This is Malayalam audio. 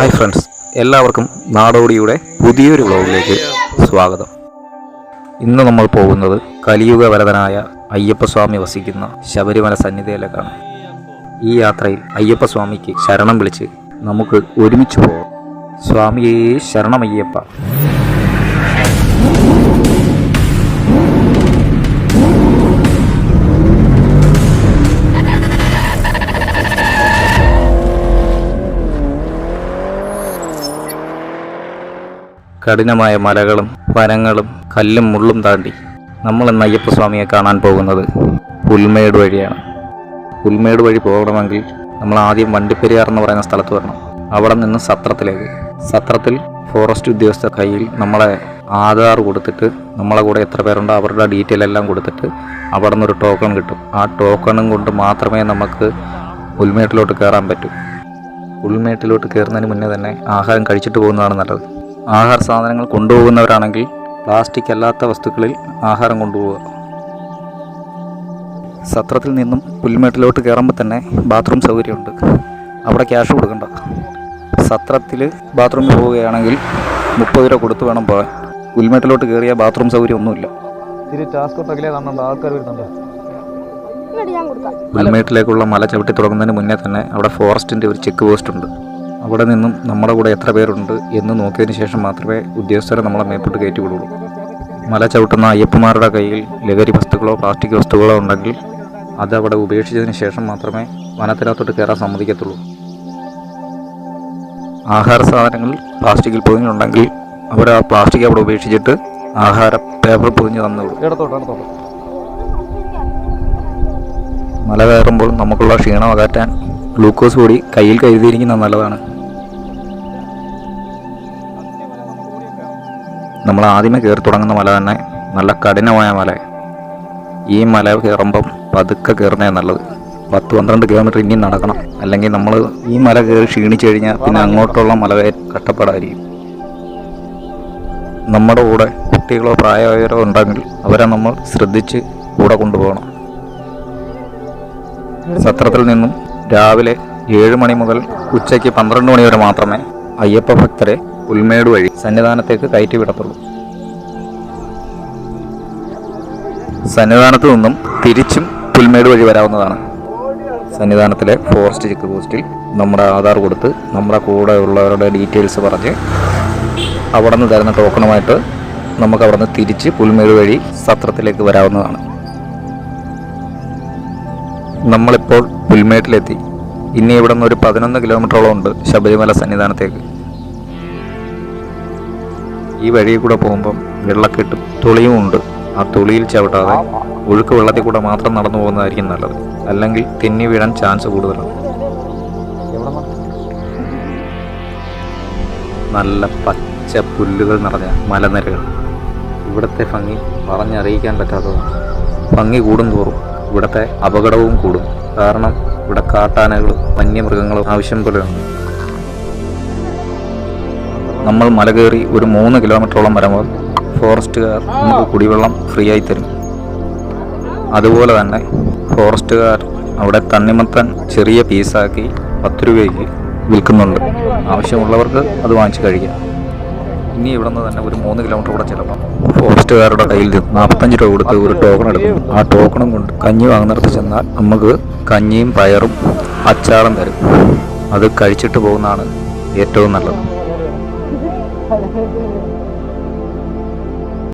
ഹായ് ഫ്രണ്ട്സ്, എല്ലാവർക്കും നാടോടിയുടെ പുതിയൊരു വ്ലോഗിലേക്ക് സ്വാഗതം. ഇന്ന് നമ്മൾ പോകുന്നത് കലിയുഗ വരദനായ അയ്യപ്പസ്വാമി വസിക്കുന്ന ശബരിമല സന്നിധിയിലേക്കാണ്. ഈ യാത്രയിൽ അയ്യപ്പസ്വാമിക്ക് ശരണം വിളിച്ച് നമുക്ക് ഒരുമിച്ച് പോകാം. സ്വാമിയേ ശരണമയ്യപ്പ. കഠിനമായ മലകളും വനങ്ങളും കല്ലും മുള്ളും താണ്ടി നമ്മൾ ഇന്ന് അയ്യപ്പസ്വാമിയെ കാണാൻ പോകുന്നത് പുൽമേട് വഴിയാണ്. പുൽമേട് വഴി പോകണമെങ്കിൽ നമ്മൾ ആദ്യം വണ്ടിപ്പെരിയാർ എന്ന് പറയുന്ന സ്ഥലത്ത് വരണം. അവിടെ നിന്ന് സത്രത്തിൽ ഫോറസ്റ്റ് ഉദ്യോഗസ്ഥ കയ്യിൽ നമ്മളെ ആധാർ കൊടുത്തിട്ട് നമ്മളെ കൂടെ എത്ര പേരുണ്ടോ അവരുടെ ഡീറ്റെയിൽ എല്ലാം കൊടുത്തിട്ട് അവിടെ നിന്നൊരു ടോക്കൺ കിട്ടും. ആ ടോക്കണും കൊണ്ട് മാത്രമേ നമുക്ക് പുൽമേട്ടിലോട്ട് കയറാൻ പറ്റൂ. പുൽമേട്ടിലോട്ട് കയറുന്നതിന് മുന്നേ തന്നെ ആഹാരം കഴിച്ചിട്ട് പോകുന്നതാണ് നല്ലത്. ആഹാര സാധനങ്ങൾ കൊണ്ടുപോകുന്നവരാണെങ്കിൽ പ്ലാസ്റ്റിക് അല്ലാത്ത വസ്തുക്കളിൽ ആഹാരം കൊണ്ടുപോവുക. സത്രത്തിൽ നിന്നും പുൽമേട്ടിലോട്ട് കയറുമ്പോൾ തന്നെ ബാത്റൂം സൗകര്യമുണ്ട്. അവിടെ ക്യാഷ് കൊടുക്കണ്ട. സത്രത്തിൽ ബാത്റൂമിൽ പോവുകയാണെങ്കിൽ 30 രൂപ കൊടുത്ത് വേണം പോകാൻ. പുൽമേട്ടിലോട്ട് കയറിയ ബാത്റൂം സൗകര്യം ഒന്നുമില്ല. പുൽമേട്ടിലേക്കുള്ള മല ചവിട്ടി തുടങ്ങുന്നതിന് മുന്നേ തന്നെ അവിടെ ഫോറസ്റ്റിൻ്റെ ഒരു ചെക്ക് പോസ്റ്റ് ഉണ്ട്. അവിടെ നിന്നും നമ്മുടെ കൂടെ എത്ര പേരുണ്ട് എന്ന് നോക്കിയതിന് ശേഷം മാത്രമേ ഉദ്യോഗസ്ഥരെ നമ്മളെ മേപ്പോട്ട് കയറ്റി വിടുള്ളൂ. മല ചവിട്ടുന്ന അയ്യപ്പന്മാരുടെ കയ്യിൽ ലഹരി വസ്തുക്കളോ പ്ലാസ്റ്റിക് വസ്തുക്കളോ ഉണ്ടെങ്കിൽ അത് അവിടെ ഉപേക്ഷിച്ചതിന് ശേഷം മാത്രമേ വനത്തിനകത്തോട്ട് കയറാൻ സമ്മതിക്കത്തുള്ളൂ. ആഹാര സാധനങ്ങൾ പ്ലാസ്റ്റിക്കിൽ പൊതിഞ്ഞുണ്ടെങ്കിൽ അവർ ആ പ്ലാസ്റ്റിക് അവിടെ ഉപേക്ഷിച്ചിട്ട് ആഹാരം പേപ്പർ പൊതിഞ്ഞ് തന്നുള്ളൂ. മല കയറുമ്പോൾ നമുക്കുള്ള ക്ഷീണം അകറ്റാൻ ഗ്ലൂക്കോസ് പൊടി കയ്യിൽ കരുതിയിരിക്കുന്നത് നല്ലതാണ്. നമ്മൾ ആദ്യമേ കയറി തുടങ്ങുന്ന മല തന്നെ നല്ല കഠിനമായ മല. ഈ മല കയറുമ്പം പതുക്കെ കയറുന്നതാണ് നല്ലത്. 10-12 കിലോമീറ്റർ ഇനിയും നടക്കണം. അല്ലെങ്കിൽ നമ്മൾ ഈ മല കയറി ക്ഷീണിച്ചു കഴിഞ്ഞാൽ പിന്നെ അങ്ങോട്ടുള്ള മല കഷ്ടപ്പാടായിരിക്കും. നമ്മുടെ കൂടെ കുട്ടികളോ പ്രായമായവരോ ഉണ്ടെങ്കിൽ അവരെ നമ്മൾ ശ്രദ്ധിച്ച് കൂടെ കൊണ്ടുപോകണം. സത്രത്തിൽ നിന്നും രാവിലെ 7 മണി മുതൽ ഉച്ചയ്ക്ക് 12 മണി വരെ മാത്രമേ അയ്യപ്പ ഭക്തരെ പുൽമേട് വഴി സന്നിധാനത്തേക്ക് കയറ്റി വിടത്തുള്ളൂ. സന്നിധാനത്തു നിന്നും തിരിച്ചും പുൽമേട് വഴി വരാവുന്നതാണ്. സന്നിധാനത്തിലെ ഫോറസ്റ്റ് ചെക്ക് പോസ്റ്റിൽ നമ്മുടെ ആധാർ കൊടുത്ത് നമ്മുടെ കൂടെ ഉള്ളവരുടെ ഡീറ്റെയിൽസ് പറഞ്ഞ് അവിടെ നിന്ന് തരുന്ന ടോക്കണുമായിട്ട് നമുക്ക് അവിടെ നിന്ന് തിരിച്ച് പുൽമേട് വഴി സത്രത്തിലേക്ക് വരാവുന്നതാണ്. നമ്മളിപ്പോൾ പുൽമേട്ടിലെത്തി. ഇനി ഇവിടെ നിന്ന് ഒരു 11 കിലോമീറ്ററോളം ഉണ്ട് ശബരിമല സന്നിധാനത്തേക്ക്. ഈ വഴിയിൽ കൂടെ പോകുമ്പം വെള്ളക്കെട്ടും തുളിയും ഉണ്ട്. ആ തുളിയിൽ ചവിട്ടാതെ ഒഴുക്ക് വെള്ളത്തിൽ കൂടെ മാത്രം നടന്നു പോകുന്നതായിരിക്കും നല്ലത്. അല്ലെങ്കിൽ തെന്നി വീഴാൻ ചാൻസ് കൂടുതലാണ്. നല്ല പച്ച പുല്ലുകൾ നിറഞ്ഞ മലനിരകൾ. ഇവിടുത്തെ ഭംഗി പറഞ്ഞറിയിക്കാൻ പറ്റാത്തതാണ്. ഭംഗി കൂടും തോറും ഇവിടുത്തെ അപകടവും കൂടും. കാരണം ഇവിടെ കാട്ടാനകളും വന്യമൃഗങ്ങളും ആവശ്യം പോലെയാണ്. നമ്മൾ മല കയറി ഒരു 3 കിലോമീറ്ററോളം വരുമ്പോൾ ഫോറസ്റ്റുകാർ നമുക്ക് കുടിവെള്ളം ഫ്രീ ആയി തരും. അതുപോലെ തന്നെ ഫോറസ്റ്റുകാർ അവിടെ തണ്ണിമത്തൻ ചെറിയ പീസാക്കി 10 രൂപയ്ക്ക് വിൽക്കുന്നുണ്ട്. ആവശ്യമുള്ളവർക്ക് അത് വാങ്ങിച്ച് കഴിക്കാം. ഇനി ഇവിടെ നിന്ന് തന്നെ ഒരു 3 കിലോമീറ്റർ കൂടെ ചിലപ്പോൾ ഫോറസ്റ്റുകാരുടെ കയ്യിൽ നിന്ന് 45 രൂപ കൊടുത്ത് ഒരു ടോക്കൺ എടുക്കും. ആ ടോക്കണും കൊണ്ട് കഞ്ഞി വാങ്ങുന്നിടത്ത് ചെന്നാൽ നമുക്ക് കഞ്ഞിയും പയറും അച്ചാറും തരും. അത് കഴിച്ചിട്ട് പോകുന്നതാണ് ഏറ്റവും നല്ലത്.